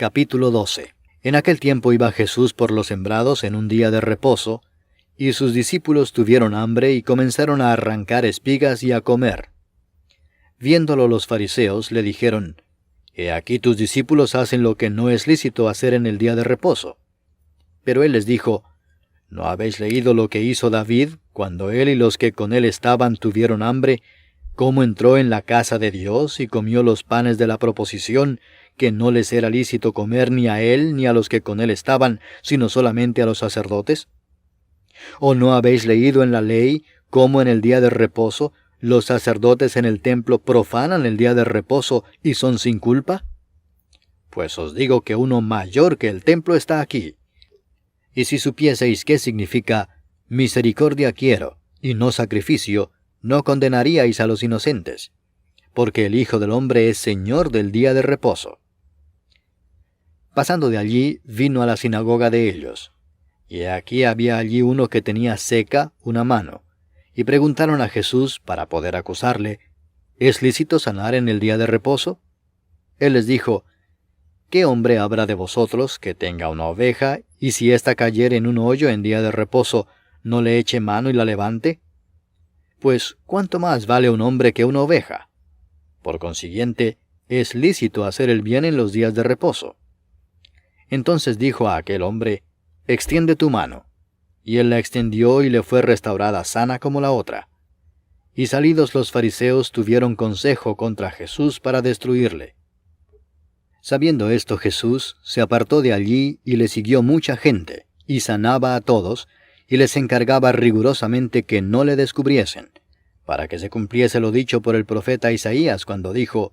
Capítulo 12. En aquel tiempo iba Jesús por los sembrados en un día de reposo, y sus discípulos tuvieron hambre y comenzaron a arrancar espigas y a comer. Viéndolo los fariseos, le dijeron: He aquí tus discípulos hacen lo que no es lícito hacer en el día de reposo. Pero él les dijo: ¿No habéis leído lo que hizo David, cuando él y los que con él estaban tuvieron hambre, cómo entró en la casa de Dios y comió los panes de la proposición, que no les era lícito comer ni a él ni a los que con él estaban, sino solamente a los sacerdotes? ¿O no habéis leído en la ley cómo en el día de reposo los sacerdotes en el templo profanan el día de reposo y son sin culpa? Pues os digo que uno mayor que el templo está aquí. Y si supieseis qué significa misericordia quiero y no sacrificio, no condenaríais a los inocentes, porque el Hijo del Hombre es Señor del día de reposo. Pasando de allí, vino a la sinagoga de ellos. Y aquí había allí uno que tenía seca una mano. Y preguntaron a Jesús, para poder acusarle: ¿Es lícito sanar en el día de reposo? Él les dijo: ¿Qué hombre habrá de vosotros que tenga una oveja, y si ésta cayere en un hoyo en día de reposo, no le eche mano y la levante? Pues, ¿cuánto más vale un hombre que una oveja? Por consiguiente, es lícito hacer el bien en los días de reposo. Entonces dijo a aquel hombre: Extiende tu mano. Y él la extendió y le fue restaurada sana como la otra. Y salidos los fariseos tuvieron consejo contra Jesús para destruirle. Sabiendo esto, Jesús se apartó de allí y le siguió mucha gente, y sanaba a todos, y les encargaba rigurosamente que no le descubriesen, para que se cumpliese lo dicho por el profeta Isaías cuando dijo: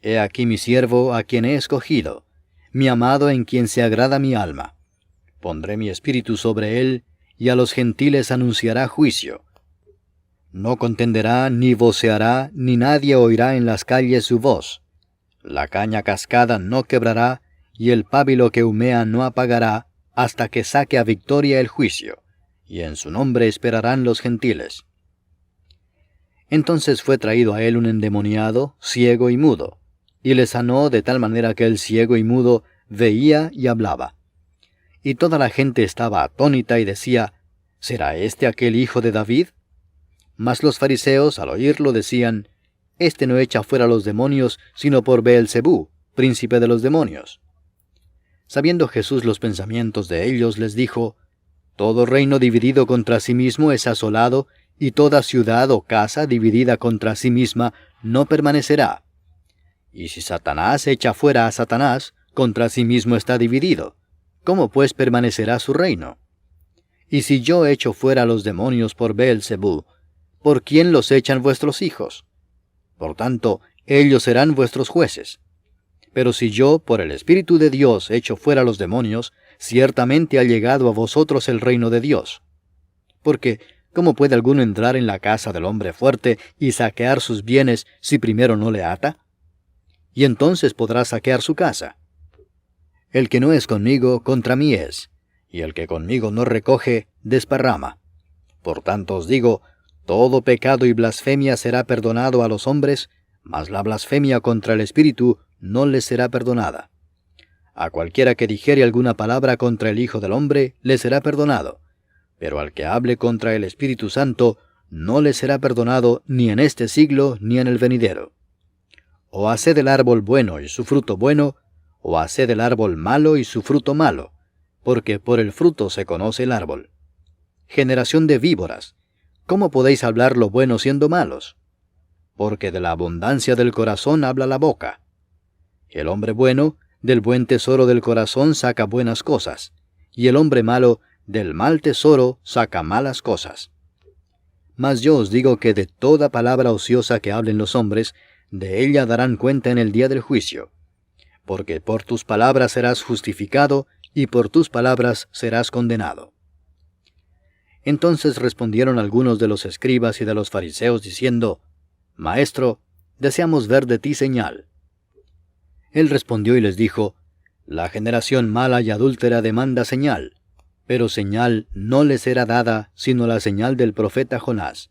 He aquí mi siervo a quien he escogido, mi amado en quien se agrada mi alma. Pondré mi espíritu sobre él, y a los gentiles anunciará juicio. No contenderá, ni voceará, ni nadie oirá en las calles su voz. La caña cascada no quebrará, y el pábilo que humea no apagará, hasta que saque a victoria el juicio, y en su nombre esperarán los gentiles. Entonces fue traído a él un endemoniado, ciego y mudo, y le sanó de tal manera que el ciego y mudo veía y hablaba. Y toda la gente estaba atónita y decía: ¿Será este aquel hijo de David? Mas los fariseos, al oírlo, decían: Este no echa fuera los demonios, sino por Beelzebú, príncipe de los demonios. Sabiendo Jesús los pensamientos de ellos, les dijo: Todo reino dividido contra sí mismo es asolado, y toda ciudad o casa dividida contra sí misma no permanecerá. Y si Satanás echa fuera a Satanás, contra sí mismo está dividido. ¿Cómo pues permanecerá su reino? Y si yo echo fuera los demonios por Beelzebú, ¿por quién los echan vuestros hijos? Por tanto, ellos serán vuestros jueces. Pero si yo, por el Espíritu de Dios, echo fuera los demonios, ciertamente ha llegado a vosotros el reino de Dios. Porque, ¿cómo puede alguno entrar en la casa del hombre fuerte y saquear sus bienes si primero no le ata? Y entonces podrá saquear su casa. El que no es conmigo, contra mí es, y el que conmigo no recoge, desparrama. Por tanto os digo, todo pecado y blasfemia será perdonado a los hombres, mas la blasfemia contra el Espíritu no les será perdonada. A cualquiera que dijere alguna palabra contra el Hijo del Hombre, le será perdonado, pero al que hable contra el Espíritu Santo, no le será perdonado ni en este siglo ni en el venidero. O haced el árbol bueno y su fruto bueno, o haced el árbol malo y su fruto malo, porque por el fruto se conoce el árbol. Generación de víboras, ¿cómo podéis hablar lo bueno siendo malos? Porque de la abundancia del corazón habla la boca. El hombre bueno, del buen tesoro del corazón saca buenas cosas, y el hombre malo, del mal tesoro saca malas cosas. Mas yo os digo que de toda palabra ociosa que hablen los hombres, de ella darán cuenta en el día del juicio. Porque por tus palabras serás justificado, y por tus palabras serás condenado. Entonces respondieron algunos de los escribas y de los fariseos, diciendo: Maestro, deseamos ver de ti señal. Él respondió y les dijo: La generación mala y adúltera demanda señal, pero señal no les será dada, sino la señal del profeta Jonás.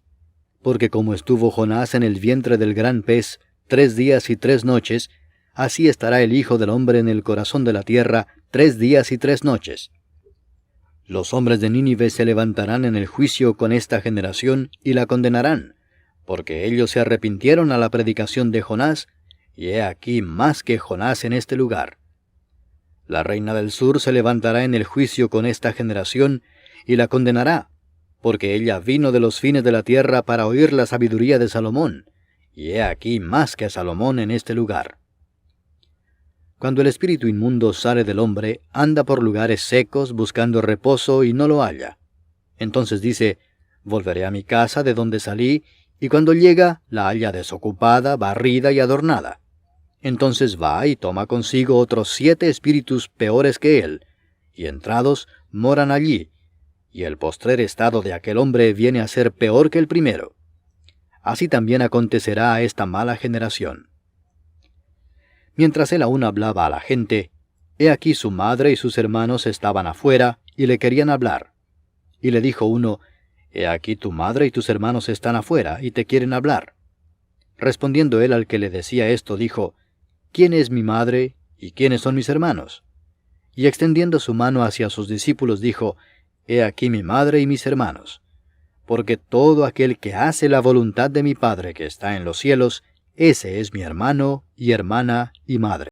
Porque como estuvo Jonás en el vientre del gran pez 3 días y 3 noches, así estará el Hijo del Hombre en el corazón de la tierra 3 días y 3 noches. Los hombres de Nínive se levantarán en el juicio con esta generación y la condenarán, porque ellos se arrepintieron a la predicación de Jonás, y he aquí más que Jonás en este lugar. La reina del sur se levantará en el juicio con esta generación y la condenará, porque ella vino de los fines de la tierra para oír la sabiduría de Salomón, y he aquí más que Salomón en este lugar. Cuando el espíritu inmundo sale del hombre, anda por lugares secos buscando reposo y no lo halla. Entonces dice, volveré a mi casa de donde salí, y cuando llega, la halla desocupada, barrida y adornada. Entonces va y toma consigo otros 7 espíritus peores que él, y entrados moran allí, y el postrer estado de aquel hombre viene a ser peor que el primero. Así también acontecerá a esta mala generación. Mientras él aún hablaba a la gente, he aquí su madre y sus hermanos estaban afuera y le querían hablar. Y le dijo uno, he aquí tu madre y tus hermanos están afuera y te quieren hablar. Respondiendo él al que le decía esto, dijo, ¿quién es mi madre y quiénes son mis hermanos? Y extendiendo su mano hacia sus discípulos dijo, he aquí mi madre y mis hermanos. Porque todo aquel que hace la voluntad de mi Padre que está en los cielos, ese es mi hermano y hermana y madre.